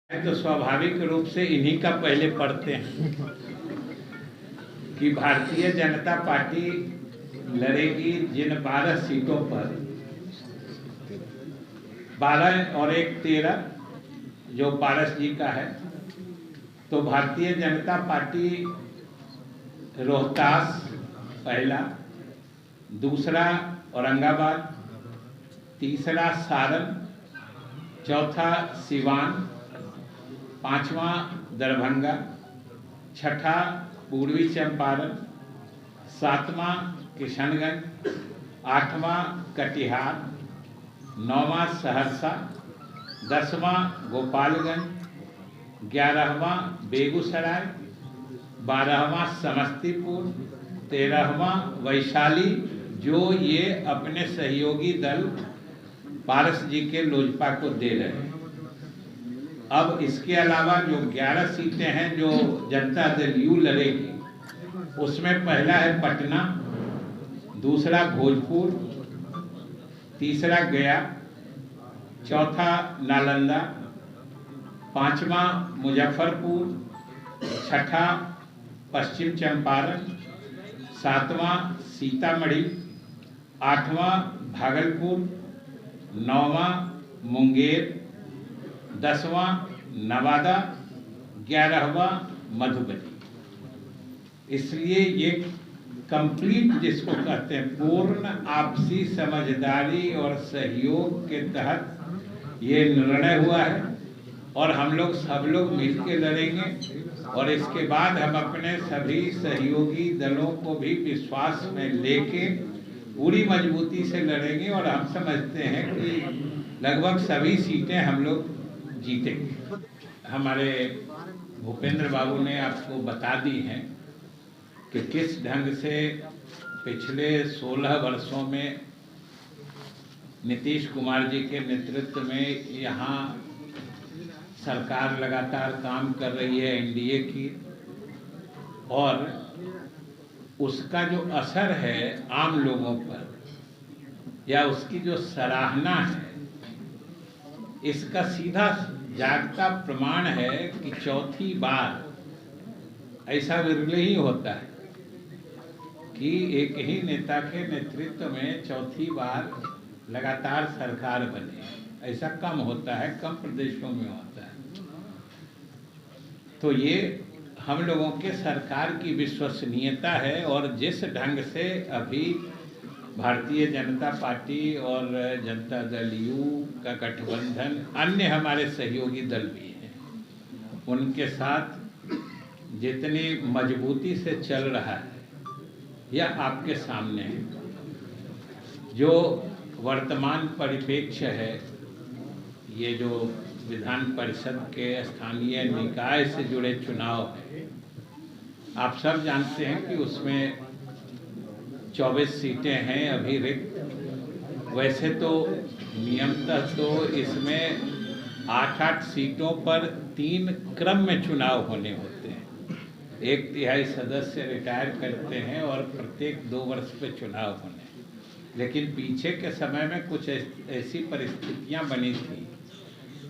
तो स्वाभाविक रूप से इन्हीं का पहले पढ़ते हैं कि भारतीय जनता पार्टी लड़ेगी जिन 12 सीटों पर 12 और 1 13 जो पारस जी का है। तो भारतीय जनता पार्टी रोहतास पहला, दूसरा औरंगाबाद, तीसरा सारण, चौथा सिवान, पांचवा दरभंगा, छठा पूर्वी चंपारण, सातवां किशनगंज, आठवां कटिहार, नौवां सहरसा, 10वां गोपालगंज, 11वां बेगूसराय, 12वां समस्तीपुर, 13वां वैशाली, जो ये अपने सहयोगी दल पारस जी के लोजपा को दे रहे हैं। अब इसके अलावा जो 11 सीटें हैं जो जनता दल यू लड़ेगी, उसमें पहला है पटना, दूसरा भोजपुर, तीसरा गया, चौथा नालंदा, पांचवा मुजफ्फरपुर, छठा पश्चिम चंपारण, सातवां सीतामढ़ी, आठवां भागलपुर, नौवां मुंगेर, 10वां नवादा, 11वां मधुबनी। इसलिए ये कंप्लीट जिसको कहते हैं पूर्ण आपसी समझदारी और सहयोग के तहत ये निर्णय हुआ है और हम लोग सब लोग मिलकर लड़ेंगे। और इसके बाद हम अपने सभी सहयोगी दलों को भी विश्वास में लेके पूरी मजबूती से लड़ेंगे और हम समझते हैं कि लगभग सभी सीटें हम लोग जीतेंगे। हमारे भूपेंद्र बाबू ने आपको बता दी हैं कि किस ढंग से पिछले 16 वर्षों में नीतीश कुमार जी के नेतृत्व में यहाँ सरकार लगातार काम कर रही है एनडीए की, और उसका जो असर है आम लोगों पर या उसकी जो सराहना है, इसका सीधा जागता प्रमाण है कि चौथी बार ऐसा विरले ही होता है कि एक ही नेता के नेतृत्व में चौथी बार लगातार सरकार बने। ऐसा कम होता है, कम प्रदेशों में होता है। तो ये हम लोगों के सरकार की विश्वसनीयता है। और जिस ढंग से अभी भारतीय जनता पार्टी और जनता दल यू का गठबंधन, अन्य हमारे सहयोगी दल भी हैं, उनके साथ जितनी मजबूती से चल रहा है यह आपके सामने है। जो वर्तमान परिप्रेक्ष्य है, ये जो विधान परिषद के स्थानीय निकाय से जुड़े चुनाव है, आप सब जानते हैं कि उसमें 24 सीटें हैं अभी रिक्त। वैसे तो नियमतः तो इसमें 8-8 सीटों पर 3 क्रम में चुनाव होने होते हैं। 1/3 सदस्य रिटायर करते हैं और प्रत्येक 2 वर्ष पे चुनाव होने। लेकिन पीछे के समय में कुछ ऐसी परिस्थितियां बनी थी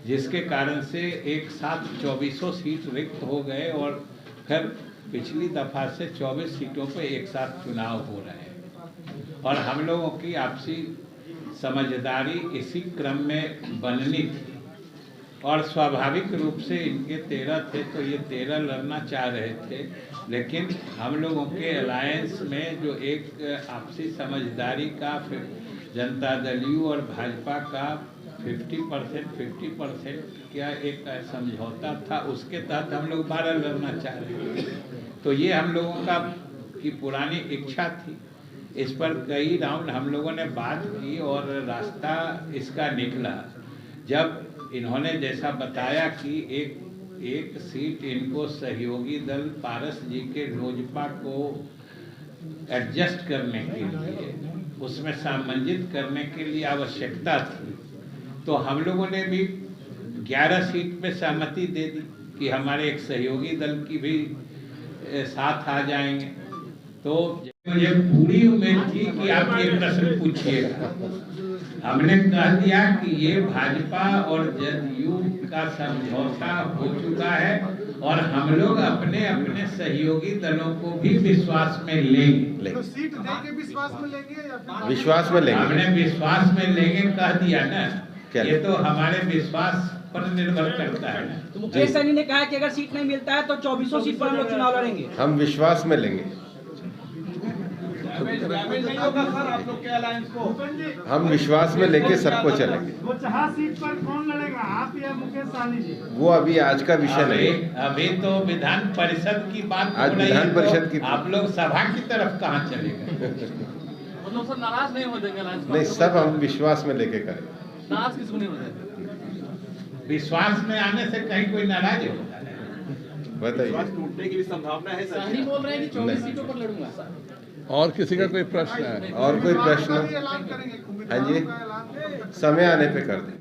जिसके कारण से एक साथ 24 सीट रिक्त हो गए और फिर पिछली दफा से 24 सीटों पर एक साथ चुनाव हो रहे हैं। और हम लोगों की आपसी समझदारी इसी क्रम में बननी थी और स्वाभाविक रूप से इनके 13 थे तो ये 13 लड़ना चाह रहे थे। लेकिन हम लोगों के अलायंस में जो एक आपसी समझदारी का जनता दल यू और भाजपा का 50% क्या एक समझौता था, उसके तहत हम लोग 12 लड़ना चाह रहे थे। तो ये हम लोगों का की पुरानी इच्छा थी। इस पर कई राउंड हम लोगों ने बात की और रास्ता इसका निकला जब इन्होंने जैसा बताया कि एक सीट इनको सहयोगी दल पारस जी के लोजपा को एडजस्ट करने के लिए, उसमें सामंजित करने के लिए आवश्यकता थी। तो हम लोगों ने भी 11 सीट पे सहमति दे दी कि हमारे एक सहयोगी दल की भी साथ आ जाएंगे। तो मुझे पूरी उम्मीद थी कि आप ये प्रश्न पूछिएगा हमने कह दिया कि ये भाजपा और जदयू का समझौता हो चुका है और हम लोग अपने अपने सहयोगी दलों को भी विश्वास में लेंगे। तो सीट देके विश्वास में लेंगे या फिर विश्वास में लेंगे। हमने विश्वास में लेंगे कह दिया ना, क्या? ये तो हमारे विश्वास पर निर्भर करता है ना। तो मुकेश सहनी ने कहा कि अगर सीट नहीं मिलता है तो 2400 सीट पर हम लोग चुनाव लड़ेंगे। हम विश्वास में लेंगे। नहीं होगा सर आप लोग के अलायंस को? हम विश्वास में लेके सबको चलेंगे। वो चाह सीट पर कौन लड़ेगा, आप या मुकेश सहनी जी? वो अभी आज का विषय नहीं है। अभी तो विधान परिषद की बात आज हो रही है, विधान परिषद की- तो आप लोग सभा की तरफ कहाँ चले गए? मतलब सर नाराज नहीं हो देंगे अलायंस नहीं, सब हम विश्वास में लेके करेंगे। नाराज किसको नहीं हो जाएंगे? विश्वास में आने से कहीं कोई नाराज होता है? बताइए। टूटने की भी संभावना है सर। सहनी बोल रहे हैं कि 24 सीटों पर लड़ूंगा। और किसी का कोई प्रश्न है? और कोई प्रश्न? ऐलान करेंगे हाँ जी, का ऐलान समय आने पे कर दें।